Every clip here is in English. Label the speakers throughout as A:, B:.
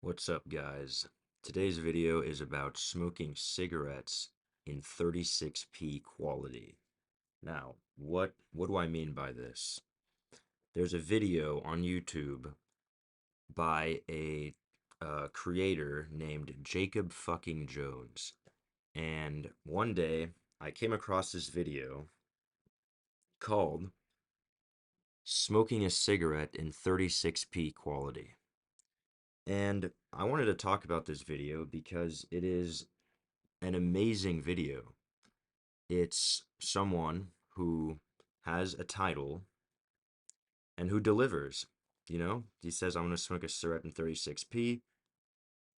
A: What's up, guys? Today's video is about smoking cigarettes in 36p quality. Now, what do I mean by this? There's a video on YouTube by a creator named Jacob fucking Jones. And one day I came across this video called Smoking a Cigarette in 36p Quality. And I wanted to talk about this video because it is an amazing video. It's someone who has a title and who delivers. He says, I'm going to smoke a cigarette in 36p,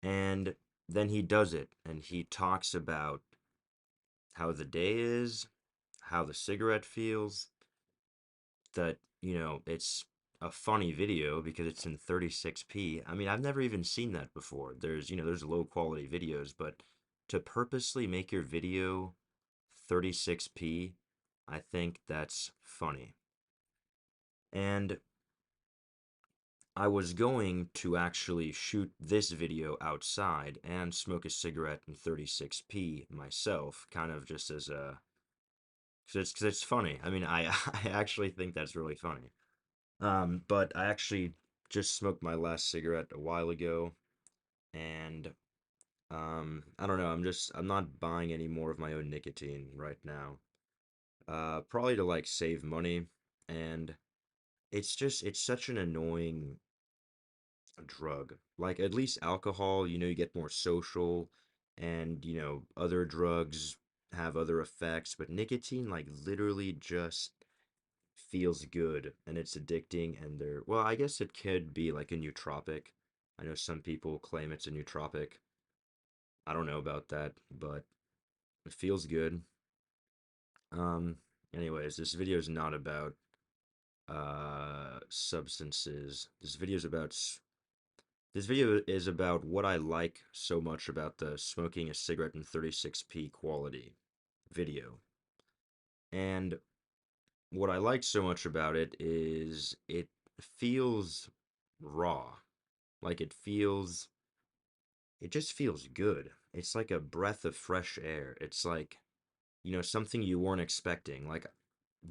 A: and then he does it, and he talks about how the day is, how the cigarette feels, that, it's a funny video because it's in 36p. I mean, I've never even seen that before. There's low quality videos, but to purposely make your video 36p, I think that's funny. And I was going to actually shoot this video outside and smoke a cigarette in 36p myself, kind of just as a, cause it's funny. I mean, I actually think that's really funny. But I actually just smoked my last cigarette a while ago, and I don't know. I'm not buying any more of my own nicotine right now. Probably to like save money, and it's such an annoying drug. Like at least alcohol, you get more social, and other drugs have other effects, but nicotine like literally just feels good and it's addicting, and well, I guess it could be like a nootropic. I know some people claim it's a nootropic. I don't know about that, but it feels good. Um Anyways, this video is not about substances. This video is about what I like so much about the smoking a cigarette in 36p quality video. And what I like so much about it is it feels raw. Like it just feels good. It's like a breath of fresh air. It's like, something you weren't expecting. Like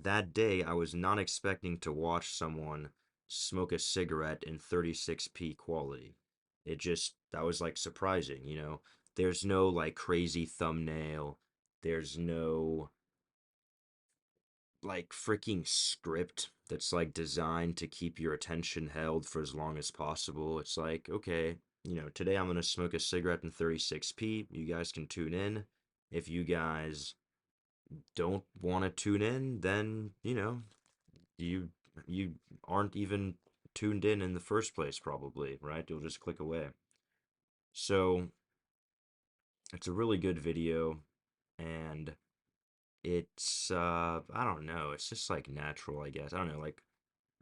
A: that day, I was not expecting to watch someone smoke a cigarette in 36p quality. That was like surprising. There's no like crazy thumbnail. There's no like freaking script that's like designed to keep your attention held for as long as possible. It's like, okay, today I'm gonna smoke a cigarette in 36p. You guys can tune in. If you guys don't want to tune in, then, you you aren't even tuned in the first place, probably, right? You'll just click away. So, it's a really good video, and it's I don't know, it's just like natural, I guess. I don't know, like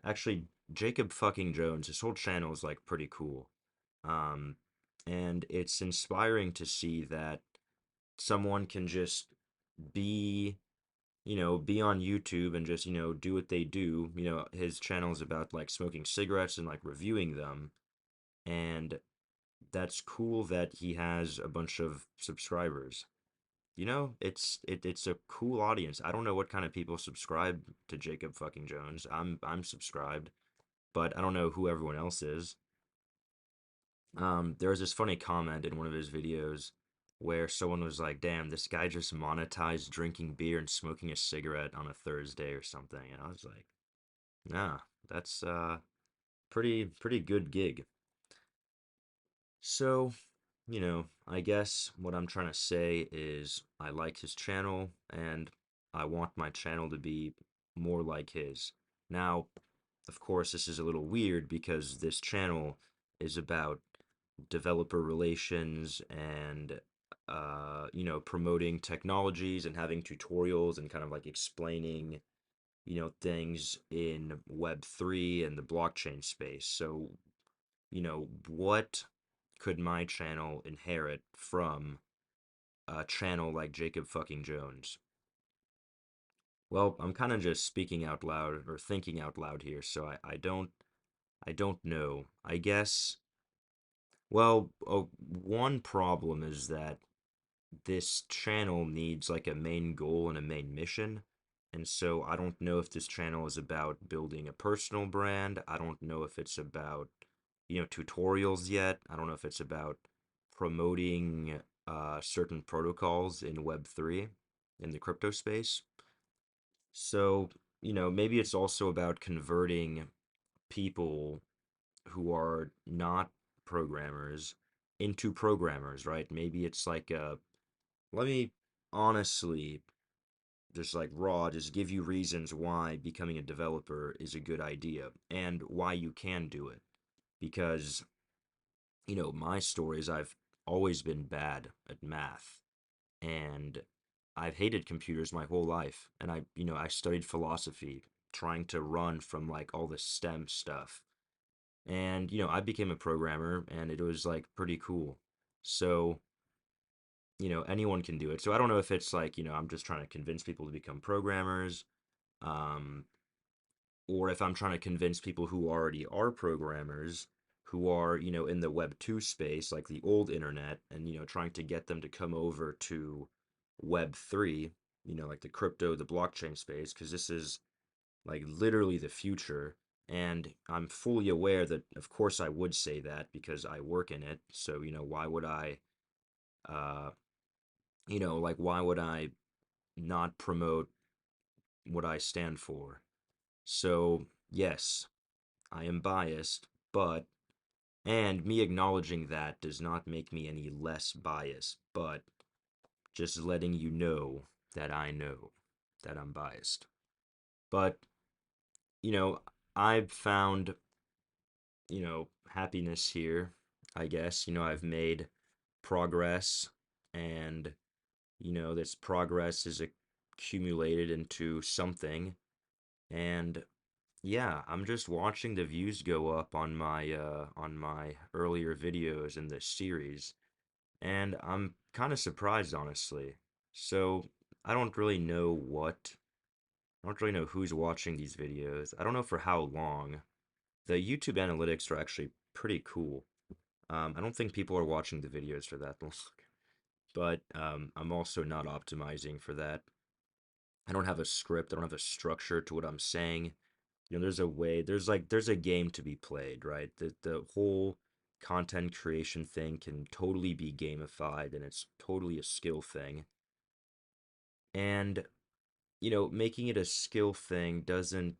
A: actually, Jacob fucking Jones, his whole channel is like pretty cool. Um, and it's inspiring to see that someone can just be, be on YouTube and just, do what they do. His channel is about like smoking cigarettes and like reviewing them. And that's cool that he has a bunch of subscribers. It's a cool audience. I don't know what kind of people subscribe to Jacob fucking Jones. I'm subscribed, but I don't know who everyone else is. There was this funny comment in one of his videos where someone was like, "Damn, this guy just monetized drinking beer and smoking a cigarette on a Thursday or something." And I was like, "Nah, that's pretty good gig." So, I guess what I'm trying to say is I like his channel and I want my channel to be more like his. Now, of course, this is a little weird because this channel is about developer relations and promoting technologies and having tutorials and kind of like explaining, things in Web3 and the blockchain space. So, what could my channel inherit from a channel like Jacob fucking Jones? Well, I'm kind of just speaking out loud or thinking out loud here, so I don't know. I guess Well, one problem is that this channel needs like a main goal and a main mission. And so I don't know if this channel is about building a personal brand. I don't know if it's about, tutorials yet. I don't know if it's about promoting certain protocols in Web3 in the crypto space. So, maybe it's also about converting people who are not programmers into programmers, right? Maybe it's like let me honestly just like raw just give you reasons why becoming a developer is a good idea and why you can do it. Because, my story is I've always been bad at math and I've hated computers my whole life. And I studied philosophy trying to run from like all the STEM stuff. And, I became a programmer and it was like pretty cool. So, anyone can do it. So I don't know if it's like, I'm just trying to convince people to become programmers, um, or if I'm trying to convince people who already are programmers, who are, in the Web 2 space, like the old internet, and, trying to get them to come over to Web 3, like the crypto, the blockchain space, because this is like literally the future. And I'm fully aware that, of course, I would say that because I work in it. So, why would uh, like, why would I not promote what I stand for? So, yes, I am biased, but, and me acknowledging that does not make me any less biased, but just letting you know that I'm biased. But, you know, I've found, happiness here, I guess. I've made progress, and, this progress is accumulated into something. And yeah, I'm just watching the views go up on my earlier videos in this series, and I'm kind of surprised, honestly. So I don't really know who's watching these videos. I don't know for how long. The YouTube analytics are actually pretty cool. I don't think people are watching the videos for that long, but I'm also not optimizing for that. I don't have a script. I don't have a structure to what I'm saying. There's a way, there's a game to be played, right? The whole content creation thing can totally be gamified and it's totally a skill thing. And, making it a skill thing doesn't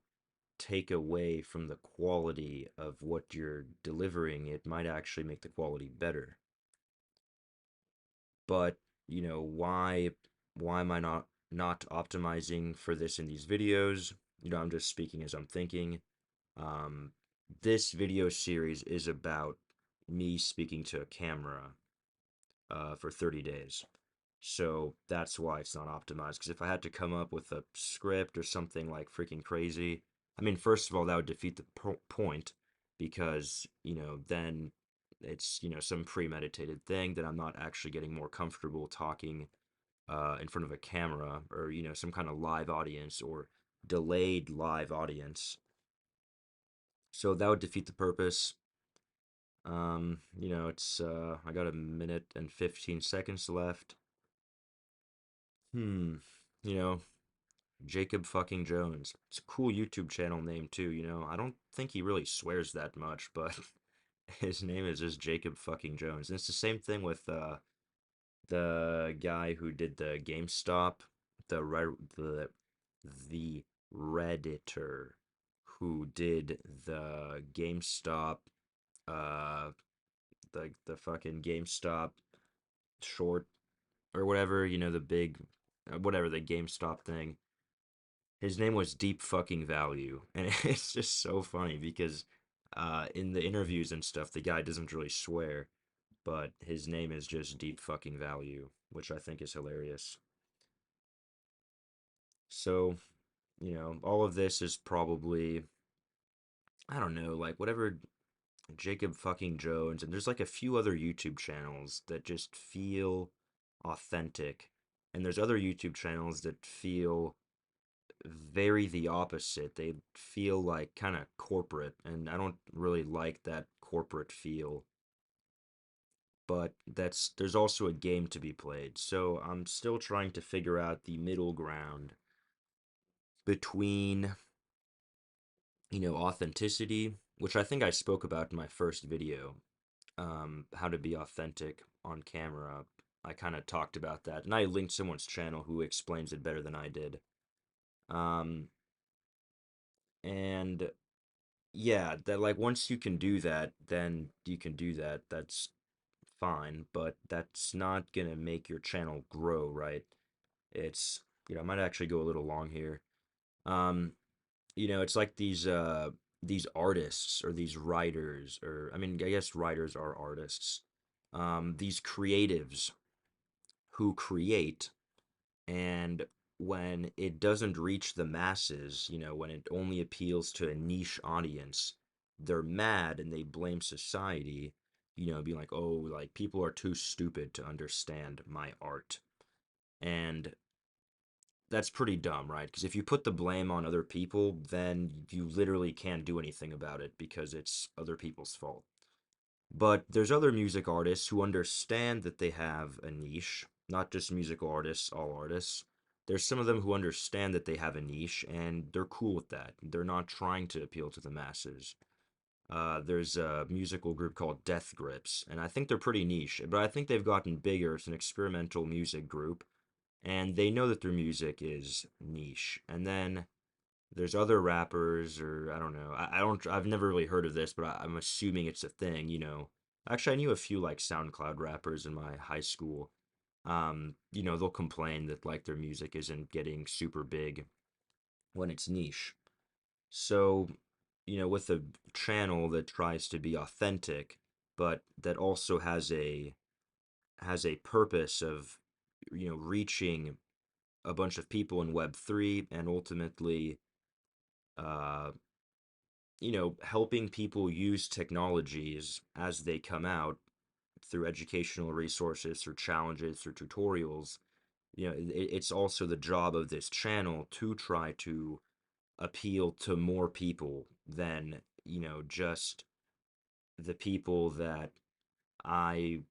A: take away from the quality of what you're delivering. It might actually make the quality better. But, why am I not optimizing for this in these videos? I'm just speaking as I'm thinking. Um, this video series is about me speaking to a camera for 30 days. So that's why it's not optimized. Because if I had to come up with a script or something like freaking crazy, I mean, first of all, that would defeat the point because, then it's, some premeditated thing that I'm not actually getting more comfortable talking in front of a camera or, some kind of live audience or delayed live audience. So that would defeat the purpose. It's I got a minute and 15 seconds left. Hmm. You know, Jacob fucking Jones. It's a cool YouTube channel name too, I don't think he really swears that much, but his name is just Jacob fucking Jones. And it's the same thing with the guy who did the GameStop, the Red the Redditor who did the GameStop uh the fucking GameStop short or whatever, the big, whatever the GameStop thing. His name was Deep Fucking Value, and it's just so funny because in the interviews and stuff, the guy doesn't really swear, but his name is just Deep Fucking Value, which I think is hilarious. So, all of this is probably, I don't know, like whatever Jacob fucking Jones, and there's like a few other YouTube channels that just feel authentic. And there's other YouTube channels that feel very the opposite. They feel like kind of corporate, and I don't really like that corporate feel. but there's also a game to be played. So I'm still trying to figure out the middle ground between, authenticity, which I think I spoke about in my first video, how to be authentic on camera. I kind of talked about that, and I linked someone's channel who explains it better than I did. Um, and yeah, that like once you can do that, then you can do that. That's fine, but that's not gonna make your channel grow, right? It's, I might actually go a little long here. Um, it's like these artists or these writers, or I mean, I guess writers are artists. These creatives who create, and when it doesn't reach the masses, when it only appeals to a niche audience, they're mad and they blame society, being like, oh, like people are too stupid to understand my art. And that's pretty dumb, right? Because if you put the blame on other people, then you literally can't do anything about it because it's other people's fault. But there's other music artists who understand that they have a niche, not just musical artists, all artists. There's some of them who understand that they have a niche and they're cool with that. They're not trying to appeal to the masses. There's a musical group called Death Grips, and I think they're pretty niche, but I think they've gotten bigger as an experimental music group, and they know that their music is niche. And then there's other rappers, or I don't know. I've never really heard of this, but I'm assuming it's a thing. Actually, I knew a few like SoundCloud rappers in my high school. They'll complain that like their music isn't getting super big when it's niche. So, with a channel that tries to be authentic, but that also has a purpose of, reaching a bunch of people in Web3 and ultimately uh helping people use technologies as they come out through educational resources, through challenges, through tutorials. It's also the job of this channel to try to appeal to more people than, just the people that I,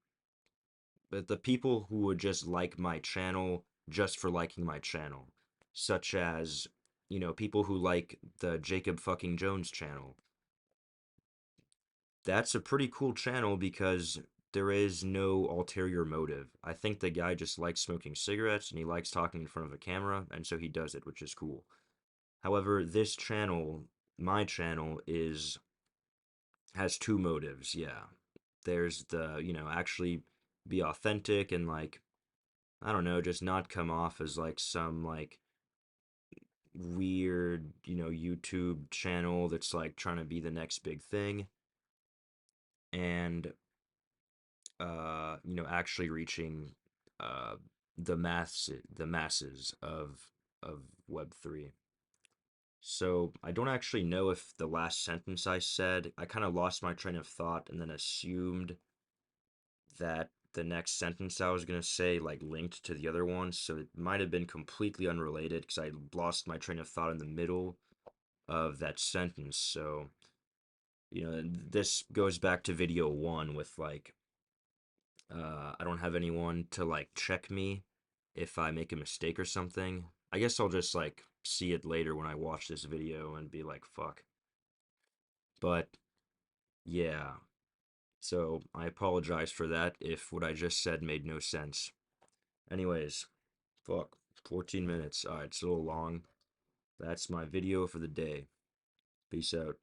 A: but the people who would just like my channel just for liking my channel, such as, people who like the Jacob fucking Jones channel. That's a pretty cool channel because there is no ulterior motive. I think the guy just likes smoking cigarettes and he likes talking in front of a camera, and so he does it, which is cool. However, this channel, my channel, is has two motives. Yeah. There's the, actually be authentic and like, I don't know, just not come off as like some like weird, YouTube channel that's like trying to be the next big thing. And actually reaching uh, the masses of Web3. So I don't actually know if the last sentence I said, I kind of lost my train of thought and then assumed that the next sentence I was going to say like linked to the other one. So it might have been completely unrelated because I lost my train of thought in the middle of that sentence. So, this goes back to video one with like I don't have anyone to like check me if I make a mistake or something. I guess I'll just like see it later when I watch this video and be like, fuck. But yeah, so I apologize for that if what I just said made no sense. Anyways, fuck, 14 minutes. Alright, it's a little long. That's my video for the day. Peace out.